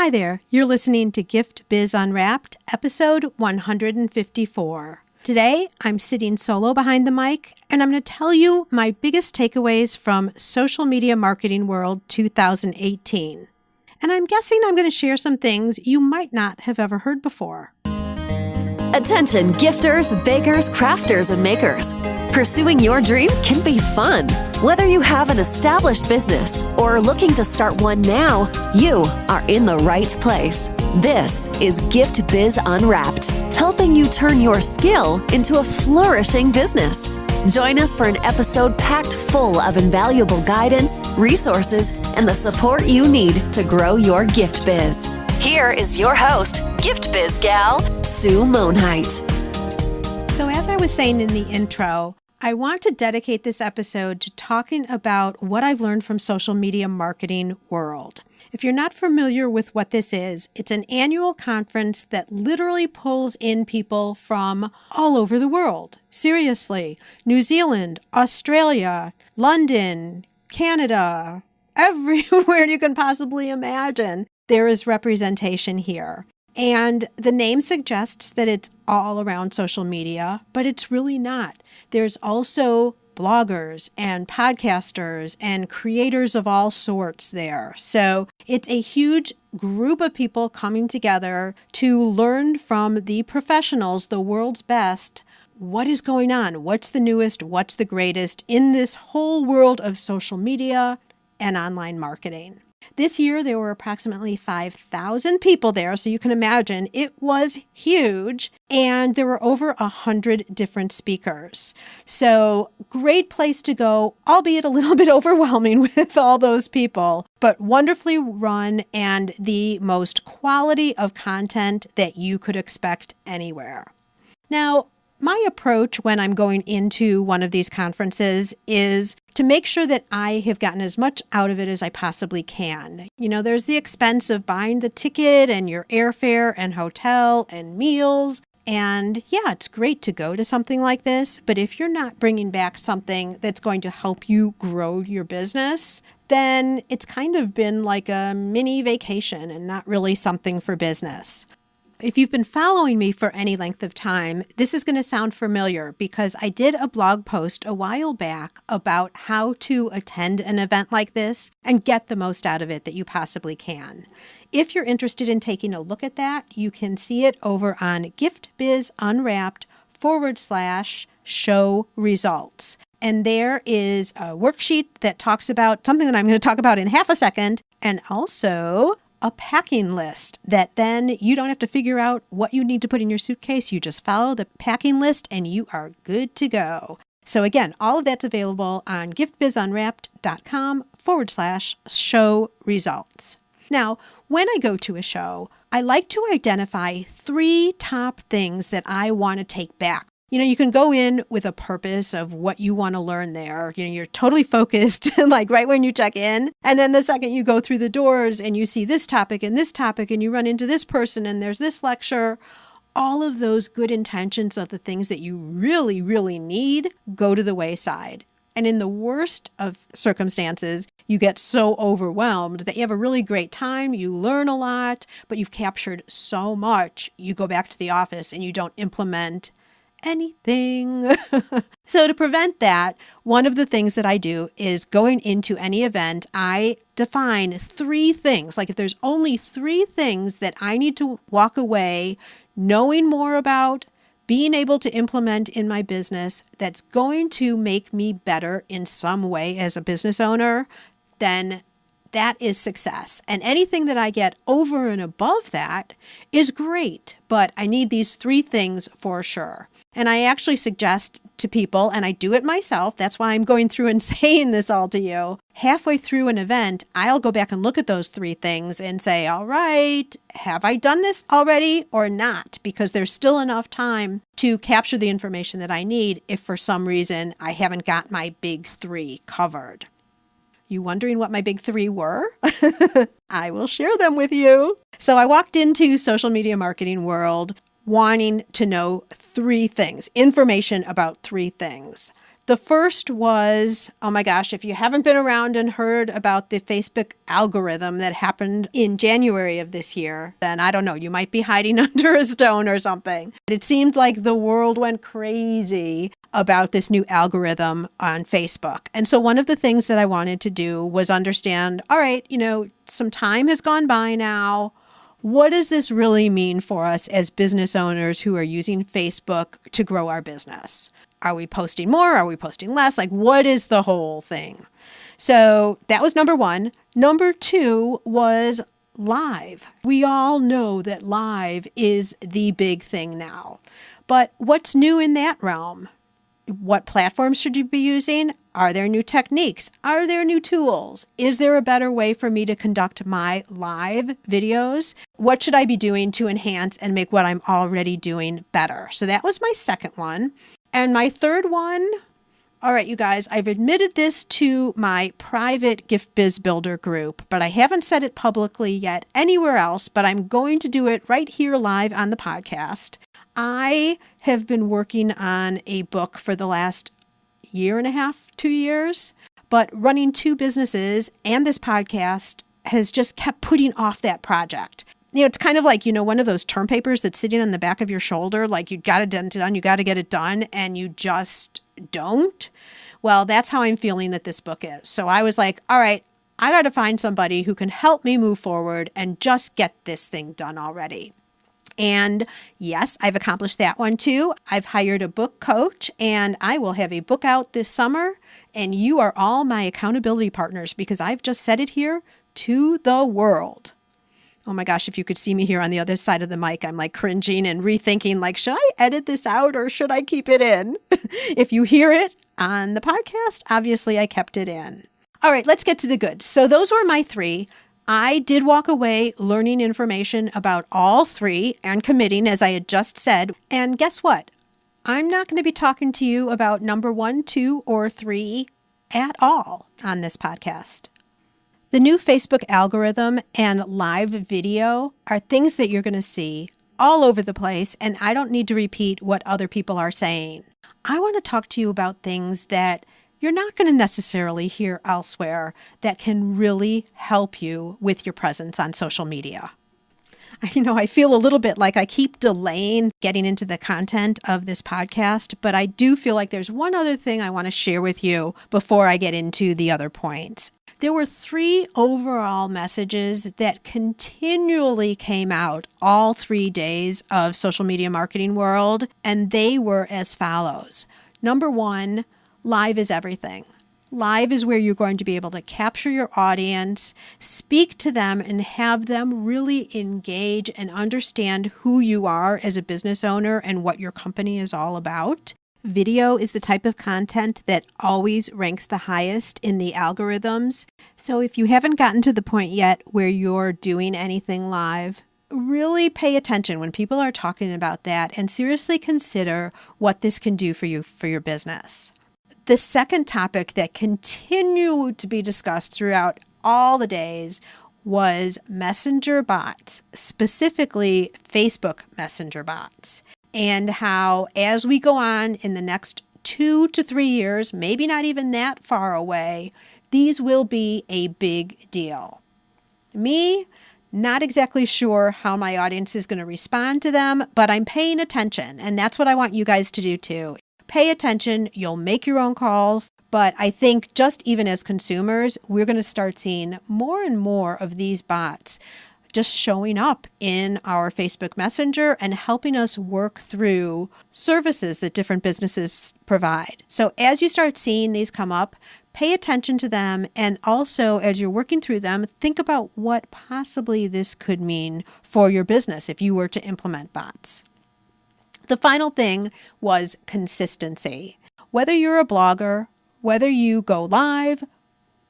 Hi there, you're listening to Gift Biz Unwrapped, episode 154. Today, I'm sitting solo behind the mic, and I'm going to tell you my biggest takeaways from Social Media Marketing World 2018. And I'm guessing I'm going to share some things you might not have ever heard before. Attention gifters, bakers, crafters, and makers. Pursuing your dream can be fun. Whether you have an established business or are looking to start one now, you are in the right place. This is Gift Biz Unwrapped, helping you turn your skill into a flourishing business. Join us for an episode packed full of invaluable guidance, resources, and the support you need to grow your gift biz. Here is your host, Gift Biz gal, Sue Monheit. So as I was saying in the intro, I want to dedicate this episode to talking about what I've learned from Social Media Marketing World. If you're not familiar with what this is, it's an annual conference that literally pulls in people from all over the world. Seriously, New Zealand, Australia, London, Canada, everywhere you can possibly imagine, there is representation here. And the name suggests that it's all around social media, but it's really not. There's also bloggers and podcasters and creators of all sorts there. So it's a huge group of people coming together to learn from the professionals, the world's best, what is going on, what's the newest, what's the greatest in this whole world of social media and online marketing. This year, there were approximately 5,000 people there, so you can imagine it was huge, and there were over 100 different speakers. So great place to go, albeit a little bit overwhelming with all those people, but wonderfully run and the most quality of content that you could expect anywhere. Now, my approach when I'm going into one of these conferences is to make sure that I have gotten as much out of it as I possibly can. You know, there's the expense of buying the ticket and your airfare and hotel and meals. And yeah, it's great to go to something like this. But if you're not bringing back something that's going to help you grow your business, then it's kind of been like a mini vacation and not really something for business. If you've been following me for any length of time, this is going to sound familiar because I did a blog post a while back about how to attend an event like this and get the most out of it that you possibly can. If you're interested in taking a look at that, you can see it over on giftbizunwrapped/show results. And there is a worksheet that talks about something that I'm going to talk about in half a second, and also a packing list that then you don't have to figure out what you need to put in your suitcase. You just follow the packing list and you are good to go. So again, all of that's available on giftbizunwrapped.com/show results. Now, when I go to a show, I like to identify 3 top things that I want to take back. You know, you can go in with a purpose of what you want to learn there. You know, you're totally focused, like right when you check in. And then the second you go through the doors and you see this topic and you run into this person and there's this lecture, all of those good intentions of the things that you really, really need go to the wayside. And in the worst of circumstances, you get so overwhelmed that you have a really great time, you learn a lot, but you've captured so much, you go back to the office and you don't implement anything. So to prevent that, one of the things that I do is going into any event, I define 3 things. Like if there's only 3 things that I need to walk away knowing more about, being able to implement in my business that's going to make me better in some way as a business owner, then that is success. And anything that I get over and above that is great, but I need these 3 things for sure. And I actually suggest to people, and I do it myself, that's why I'm going through and saying this all to you, halfway through an event, I'll go back and look at those 3 things and say, all right, have I done this already or not? Because there's still enough time to capture the information that I need if for some reason I haven't got my big 3 covered. You wondering what my big 3 were? I will share them with you. So I walked into Social Media Marketing World wanting to know 3 things, information about 3 things. The first was, oh my gosh, if you haven't been around and heard about the Facebook algorithm that happened in January of this year, then I don't know, you might be hiding under a stone or something. It seemed like the world went crazy about this new algorithm on Facebook. And so one of the things that I wanted to do was understand, all right, some time has gone by now. What does this really mean for us as business owners who are using Facebook to grow our business? Are we posting more? Are we posting less? Like, what is the whole thing? So that was number one. Number two was live. We all know that live is the big thing now. But what's new in that realm? What platforms should you be using? Are there new techniques? Are there new tools? Is there a better way for me to conduct my live videos? What should I be doing to enhance and make what I'm already doing better? So that was my second one. And my third one, all right, you guys, I've admitted this to my private Gift Biz Builder group, but I haven't said it publicly yet anywhere else, but I'm going to do it right here live on the podcast. I have been working on a book for the last year and a half, 2 years, but running two businesses and this podcast has just kept putting off that project. It's kind of like, one of those term papers that's sitting on the back of your shoulder, like you got it done, you got to get it done, and you just don't. Well, that's how I'm feeling that this book is. So I was like, all right, I got to find somebody who can help me move forward and just get this thing done already. And yes, I've accomplished that one too. I've hired a book coach and I will have a book out this summer. And you are all my accountability partners because I've just said it here to the world. Oh my gosh, if you could see me here on the other side of the mic, I'm like cringing and rethinking, like, should I edit this out or should I keep it in? If you hear it on the podcast, obviously I kept it in. All right, let's get to the good. So those were my three. I did walk away learning information about all three and committing, as I had just said. And guess what? I'm not going to be talking to you about number 1, 2, or 3 at all on this podcast. The new Facebook algorithm and live video are things that you're going to see all over the place, and I don't need to repeat what other people are saying. I want to talk to you about things that you're not going to necessarily hear elsewhere that can really help you with your presence on social media. I feel a little bit like I keep delaying getting into the content of this podcast, but I do feel like there's one other thing I want to share with you before I get into the other points. There were 3 overall messages that continually came out all 3 days of Social Media Marketing World, and they were as follows. Number 1, live is everything. Live is where you're going to be able to capture your audience, speak to them, and have them really engage and understand who you are as a business owner and what your company is all about. Video is the type of content that always ranks the highest in the algorithms. So if you haven't gotten to the point yet where you're doing anything live, really pay attention when people are talking about that and seriously consider what this can do for you for your business. The second topic that continued to be discussed throughout all the days was messenger bots, specifically Facebook messenger bots, and how as we go on in the next 2 to 3 years, maybe not even that far away, these will be a big deal. Me, not exactly sure how my audience is going to respond to them, but I'm paying attention, and that's what I want you guys to do too. Pay attention, you'll make your own call, but I think just even as consumers, we're going to start seeing more and more of these bots just showing up in our Facebook Messenger and helping us work through services that different businesses provide. So as you start seeing these come up, pay attention to them, and also as you're working through them, think about what possibly this could mean for your business if you were to implement bots. The final thing was consistency. Whether you're a blogger, whether you go live,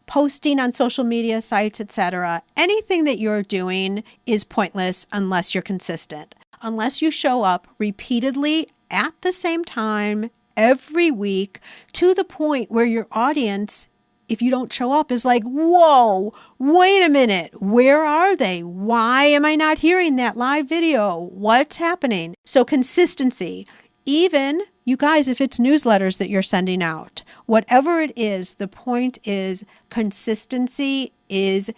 posting on social media sites, etc., anything that you're doing is pointless unless you're consistent. Unless you show up repeatedly at the same time every week to the point where your audience, if you don't show up, is like, whoa, wait a minute, where are they? Why am I not hearing that live video? What's happening? So consistency. Even, you guys, if it's newsletters that you're sending out, whatever it is, the point is consistency is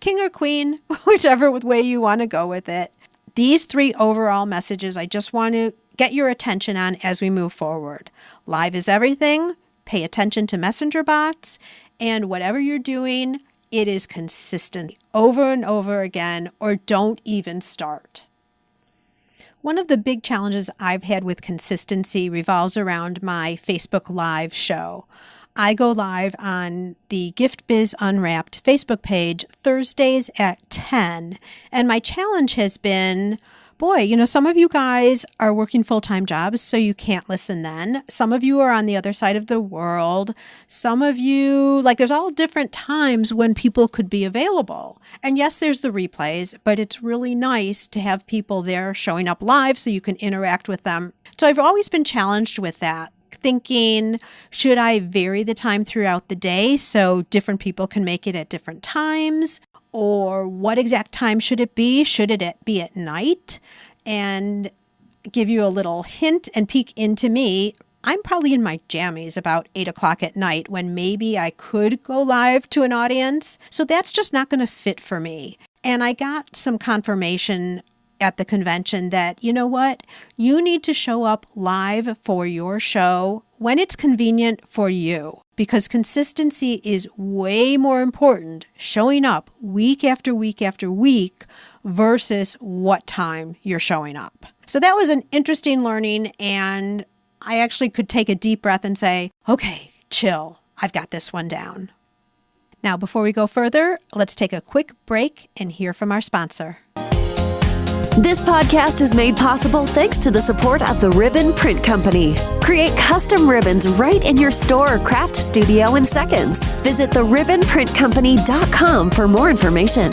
king or queen, whichever way you want to go with it. These 3 overall messages I just want to get your attention on as we move forward. Live is everything. Pay attention to messenger bots. And whatever you're doing, it is consistent over and over again, or don't even start. One of the big challenges I've had with consistency revolves around my Facebook Live show. I go live on the Gift Biz Unwrapped Facebook page Thursdays at 10. And my challenge has been, some of you guys are working full-time jobs, so you can't listen then. Some of you are on the other side of the world. Some of you, there's all different times when people could be available. And yes, there's the replays, but it's really nice to have people there showing up live so you can interact with them. So I've always been challenged with that, thinking, should I vary the time throughout the day so different people can make it at different times? Or what exact time should it be? Should it be at night? And give you a little hint and peek into me. I'm probably in my jammies about 8 o'clock at night when maybe I could go live to an audience. So that's just not going to fit for me. And I got some confirmation at the convention that, you know what? You need to show up live for your show when it's convenient for you, because consistency is way more important showing up week after week after week versus what time you're showing up. So that was an interesting learning, and I actually could take a deep breath and say, okay, chill, I've got this one down. Now, before we go further, let's take a quick break and hear from our sponsor. This podcast is made possible thanks to the support of the Ribbon Print Company. Create custom ribbons right in your store or craft studio in seconds. Visit theribbonprintcompany.com for more information.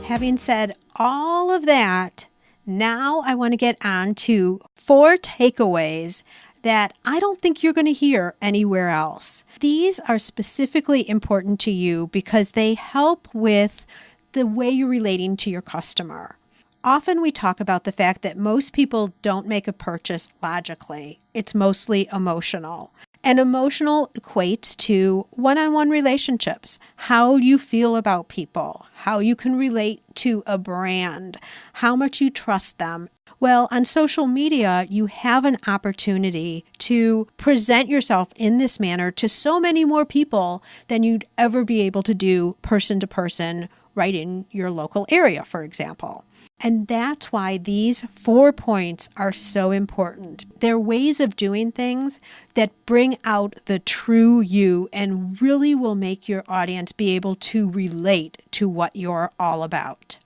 Having said all of that, now I want to get on to 4 takeaways that I don't think you're going to hear anywhere else. These are specifically important to you because they help with the way you're relating to your customer. Often we talk about the fact that most people don't make a purchase logically. It's mostly emotional. And emotional equates to one-on-one relationships, how you feel about people, how you can relate to a brand, how much you trust them. Well, on social media, you have an opportunity to present yourself in this manner to so many more people than you'd ever be able to do person to person right in your local area, for example. And that's why these 4 points are so important. They're ways of doing things that bring out the true you and really will make your audience be able to relate to what you're all about.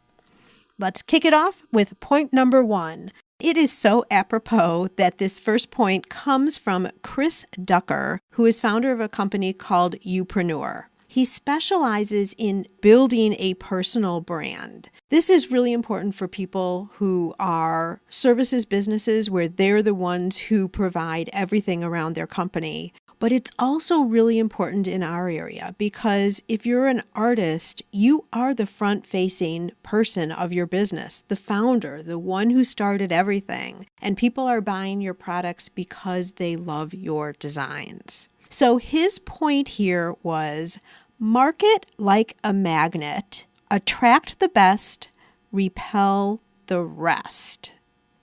Let's kick it off with point number 1. It is so apropos that this first point comes from Chris Ducker, who is founder of a company called Youpreneur. He specializes in building a personal brand. This is really important for people who are services businesses where they're the ones who provide everything around their company. But it's also really important in our area because if you're an artist, you are the front-facing person of your business, the founder, the one who started everything. And people are buying your products because they love your designs. So his point here was market like a magnet, attract the best, repel the rest.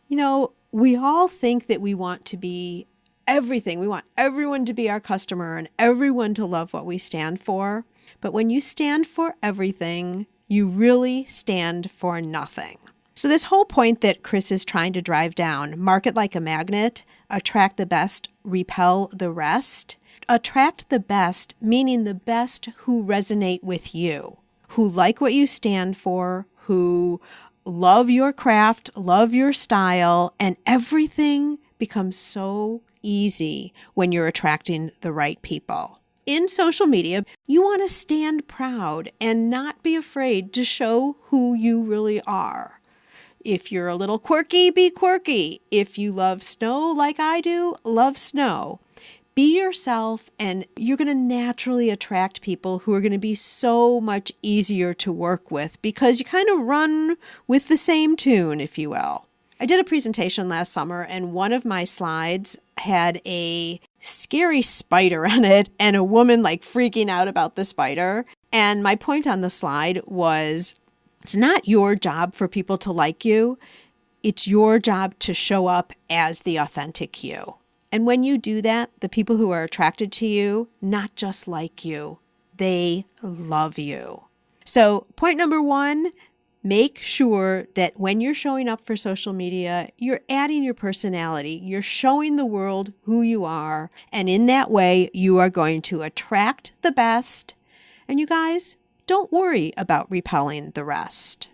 We all think that we want to be everything. We want everyone to be our customer and everyone to love what we stand for. But when you stand for everything, you really stand for nothing. So this whole point that Chris is trying to drive down, market like a magnet, attract the best, repel the rest. Attract the best, meaning the best who resonate with you, who like what you stand for, who love your craft, love your style, and everything becomes so easy when you're attracting the right people. In social media, you want to stand proud and not be afraid to show who you really are. If you're a little quirky, be quirky. If you love snow like I do, love snow. Be yourself, and you're going to naturally attract people who are going to be so much easier to work with because you kind of run with the same tune, if you will. I did a presentation last summer, and one of my slides had a scary spider on it and a woman like freaking out about the spider. And my point on the slide was, it's not your job for people to like you. It's your job to show up as the authentic you. And when you do that, the people who are attracted to you, not just like you, they love you. So point number 1, make sure that when you're showing up for social media, you're adding your personality. You're showing the world who you are. And in that way, you are going to attract the best. And you guys, don't worry about repelling the rest.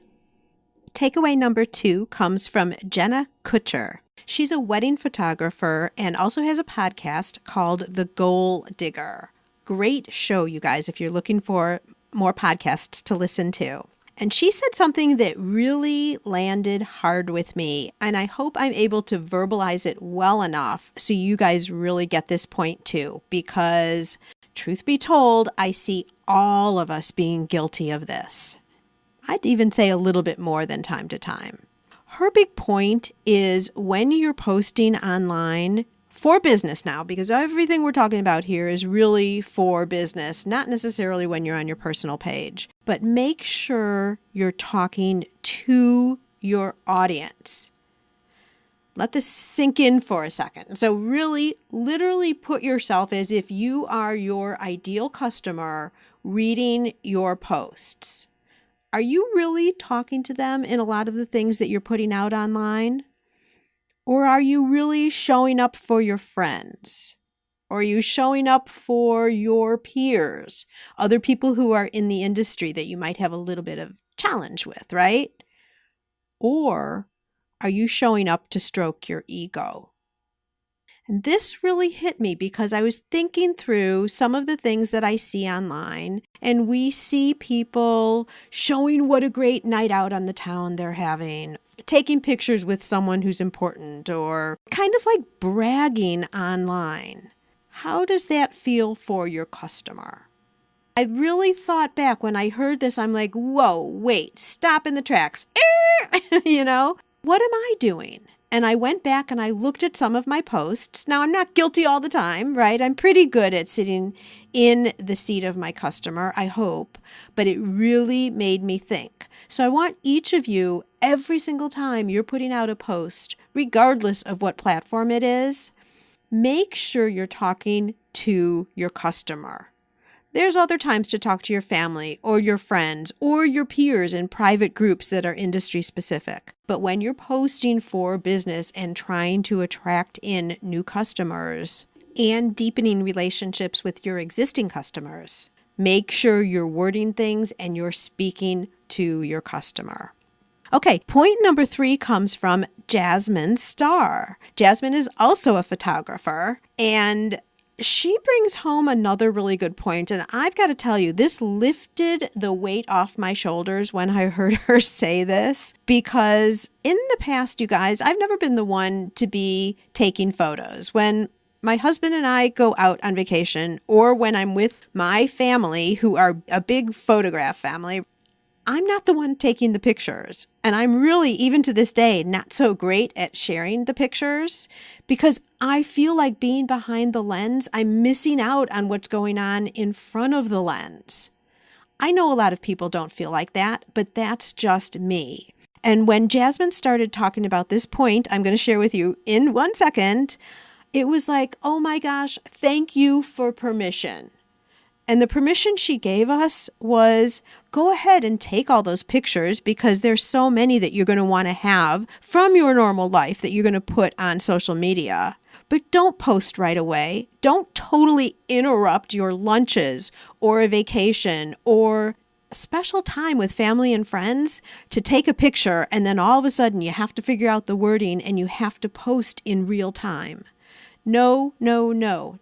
Takeaway number 2 comes from Jenna Kutcher. She's a wedding photographer and also has a podcast called The Goal Digger. Great show, you guys, if you're looking for more podcasts to listen to. And she said something that really landed hard with me, and I hope I'm able to verbalize it well enough so you guys really get this point too, because truth be told, I see all of us being guilty of this. I'd even say a little bit more than time to time. Her big point is when you're posting online for business now, because everything we're talking about here is really for business, not necessarily when you're on your personal page, but make sure you're talking to your audience. Let this sink in for a second. So really, literally put yourself as if you are your ideal customer reading your posts. Are you really talking to them in a lot of the things that you're putting out online? Or are you really showing up for your friends? Or are you showing up for your peers, other people who are in the industry that you might have a little bit of challenge with, right? Or are you showing up to stroke your ego? And this really hit me because I was thinking through some of the things that I see online, and we see people showing what a great night out on the town they're having, taking pictures with someone who's important, or kind of like bragging online. How does that feel for your customer? I really thought back when I heard this, I'm like, whoa, wait, stop in the tracks. What am I doing? And I went back and I looked at some of my posts. Now, I'm not guilty all the time, right? I'm pretty good at sitting in the seat of my customer, I hope. But it really made me think. So I want each of you, every single time you're putting out a post, regardless of what platform it is, make sure you're talking to your customer. There's other times to talk to your family or your friends or your peers in private groups that are industry specific. But when you're posting for business and trying to attract in new customers and deepening relationships with your existing customers, make sure you're wording things and you're speaking to your customer. Okay, point number 3 comes from Jasmine Starr. Jasmine is also a photographer, and she brings home another really good point, and I've got to tell you, this lifted the weight off my shoulders when I heard her say this, because in the past, you guys, I've never been the one to be taking photos. When my husband and I go out on vacation, or when I'm with my family, who are a big photograph family, I'm not the one taking the pictures. And I'm really, even to this day, not so great at sharing the pictures because I feel like being behind the lens, I'm missing out on what's going on in front of the lens. I know a lot of people don't feel like that, but that's just me. And when Jasmine started talking about this point, I'm going to share with you in 1 second, it was like, oh my gosh, thank you for permission. And the permission she gave us was go ahead and take all those pictures because there's so many that you're going to want to have from your normal life that you're going to put on social media. But don't post right away. Don't totally interrupt your lunches or a vacation or a special time with family and friends to take a picture and then all of a sudden you have to figure out the wording and you have to post in real time. No,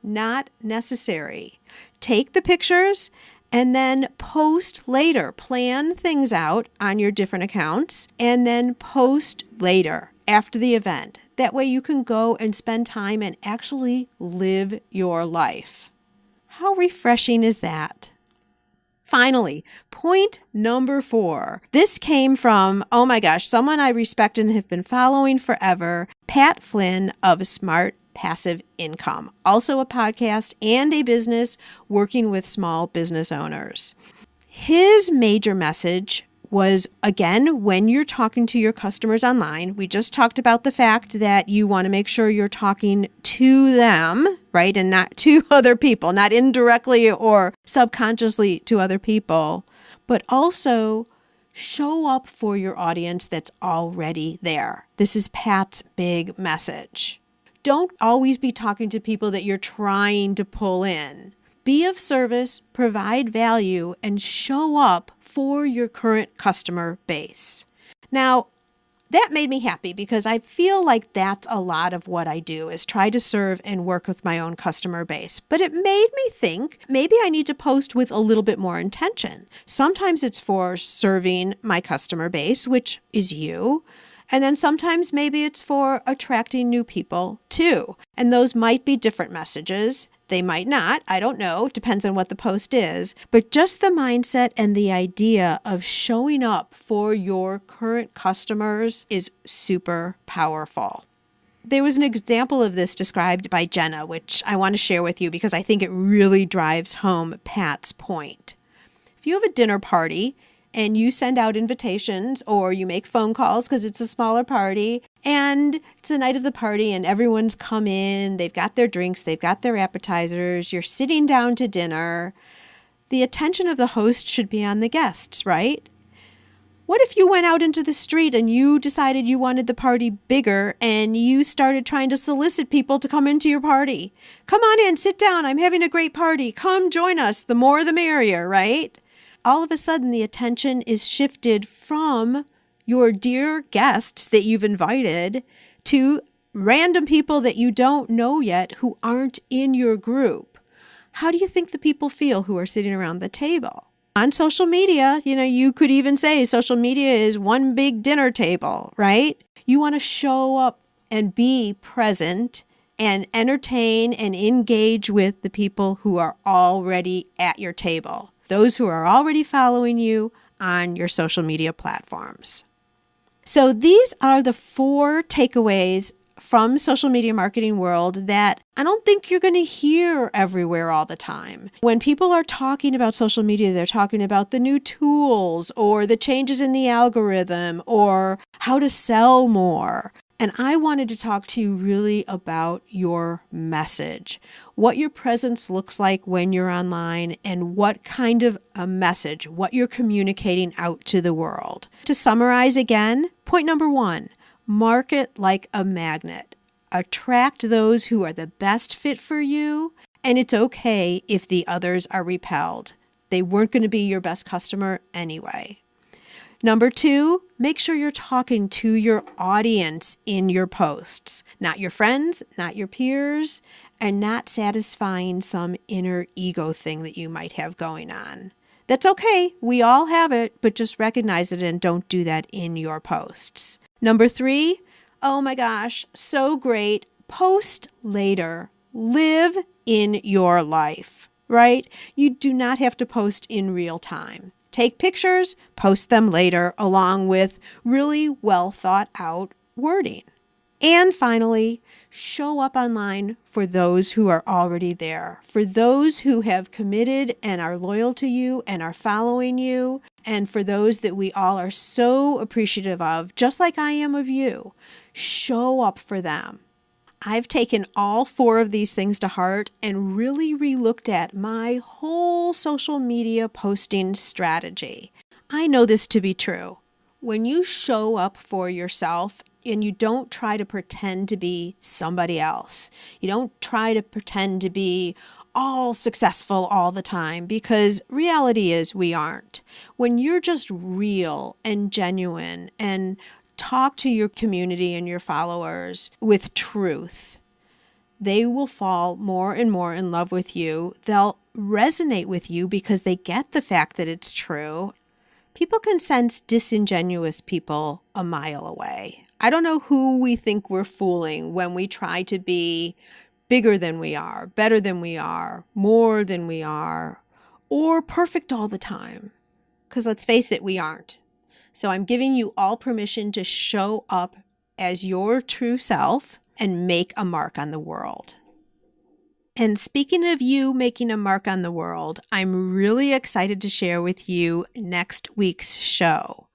not necessary. Take the pictures and then post later. Plan things out on your different accounts and then post later after the event. That way you can go and spend time and actually live your life. How refreshing is that? Finally, point number 4. This came from, oh my gosh, someone I respect and have been following forever, Pat Flynn of Smart Passive Income, also a podcast and a business working with small business owners. His major message was, again, when you're talking to your customers online, we just talked about the fact that you want to make sure you're talking to them, right? And not to other people, not indirectly or subconsciously to other people, but also show up for your audience that's already there. This is Pat's big message. Don't always be talking to people that you're trying to pull in. Be of service, provide value, and show up for your current customer base. Now, that made me happy because I feel like that's a lot of what I do is try to serve and work with my own customer base. But it made me think maybe I need to post with a little bit more intention. Sometimes it's for serving my customer base, which is you. And then sometimes maybe it's for attracting new people too. And those might be different messages. They might not. I don't know. Depends on what the post is. But just the mindset and the idea of showing up for your current customers is super powerful. There was an example of this described by Jenna, which I want to share with you because I think it really drives home Pat's point. If you have a dinner party and you send out invitations or you make phone calls because it's a smaller party and it's the night of the party and everyone's come in, they've got their drinks, they've got their appetizers, you're sitting down to dinner, the attention of the host should be on the guests, right? What if you went out into the street and you decided you wanted the party bigger and you started trying to solicit people to come into your party? Come on in, sit down, I'm having a great party, come join us, the more the merrier, right? All of a sudden, the attention is shifted from your dear guests that you've invited to random people that you don't know yet who aren't in your group. How do you think the people feel who are sitting around the table? On social media, you could even say social media is one big dinner table, right? You want to show up and be present and entertain and engage with the people who are already at your table. Those who are already following you on your social media platforms. So these are the 4 takeaways from social media marketing world that I don't think you're going to hear everywhere all the time. When people are talking about social media, they're talking about the new tools or the changes in the algorithm or how to sell more. And I wanted to talk to you really about your message, what your presence looks like when you're online, and what kind of a message, what you're communicating out to the world. To summarize again, point number 1, market like a magnet. Attract those who are the best fit for you, and it's okay if the others are repelled. They weren't going to be your best customer anyway. Number 2, make sure you're talking to your audience in your posts, not your friends, not your peers, and not satisfying some inner ego thing that you might have going on. That's okay. We all have it, but just recognize it and don't do that in your posts. Number 3, oh my gosh, so great. Post later. Live in your life, right? You do not have to post in real time. Take pictures, post them later, along with really well thought out wording. And finally, show up online for those who are already there, for those who have committed and are loyal to you and are following you, and for those that we all are so appreciative of, just like I am of you. Show up for them. I've taken all 4 of these things to heart and really relooked at my whole social media posting strategy. I know this to be true. When you show up for yourself and you don't try to pretend to be somebody else, you don't try to pretend to be all successful all the time, because reality is we aren't. When you're just real and genuine and talk to your community and your followers with truth, they will fall more and more in love with you. They'll resonate with you because they get the fact that it's true. People can sense disingenuous people a mile away. I don't know who we think we're fooling when we try to be bigger than we are, better than we are, more than we are, or perfect all the time. Because let's face it, we aren't. So I'm giving you all permission to show up as your true self and make a mark on the world. And speaking of you making a mark on the world, I'm really excited to share with you next week's show.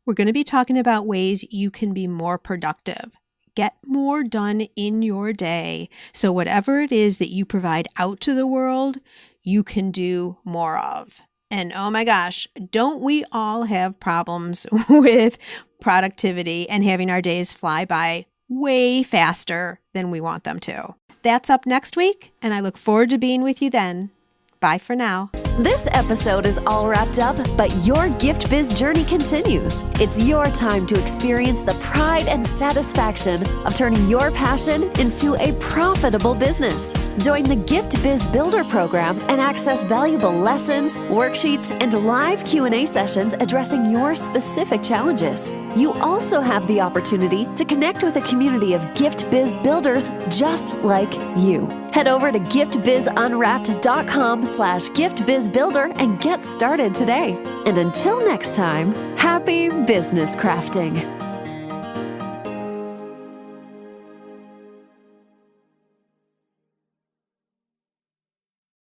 We're going to be talking about ways you can be more productive, get more done in your day, so whatever it is that you provide out to the world, you can do more of. And oh my gosh, don't we all have problems with productivity and having our days fly by way faster than we want them to? That's up next week, and I look forward to being with you then. Bye for now. This episode is all wrapped up, but your gift biz journey continues. It's your time to experience the pride and satisfaction of turning your passion into a profitable business. Join the Gift Biz Builder program and access valuable lessons, worksheets, and live Q&A sessions addressing your specific challenges. You also have the opportunity to connect with a community of gift biz builders just like you. Head over to giftbizunwrapped.com/giftbizbuilder and get started today. And until next time, happy business crafting.